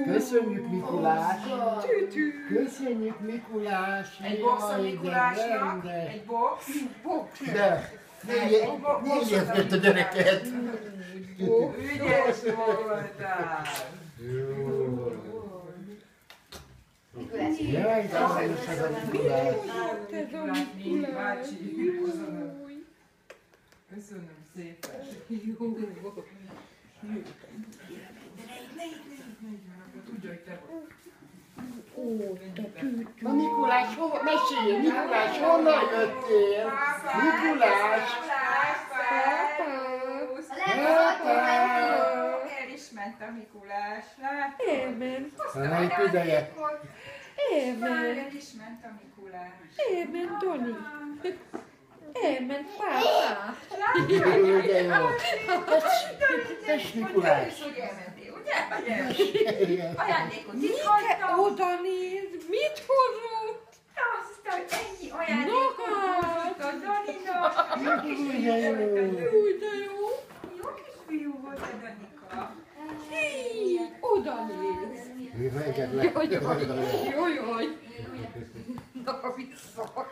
Köszönjük, Mikulás! Köszönjük, Mikulás! Egy box a Mikulásnak, egy box. De, négyet jött a gyereket! Ügyes voltál! Jaj, de aranyos ez a Mikulás! Mikulás, bácsi, köszönöm szépen! Tudja, hogy te vagy. Na Mikulás, hova? Mesélj, Mikulás, honnan jöttél? Mikulás! El is ment a Mikulás, lát? Elment. Melyik ideje? Elment. El is ment a Mikulás. Elment, Dani. Elment, pápá. Jaj, de jó! Tess, Mikulás! Hogy elmentél, ugye? Ajándékot itt hagytam. Oda néz, mit hozott? Azt, hogy ennyi ajándékot hozott a Daninak. Úgy, de jó. Jó kis fiú volt a Danika. Hí, oda néz. Jaj, jaj, jaj. Jaj, jaj. Na, vissza.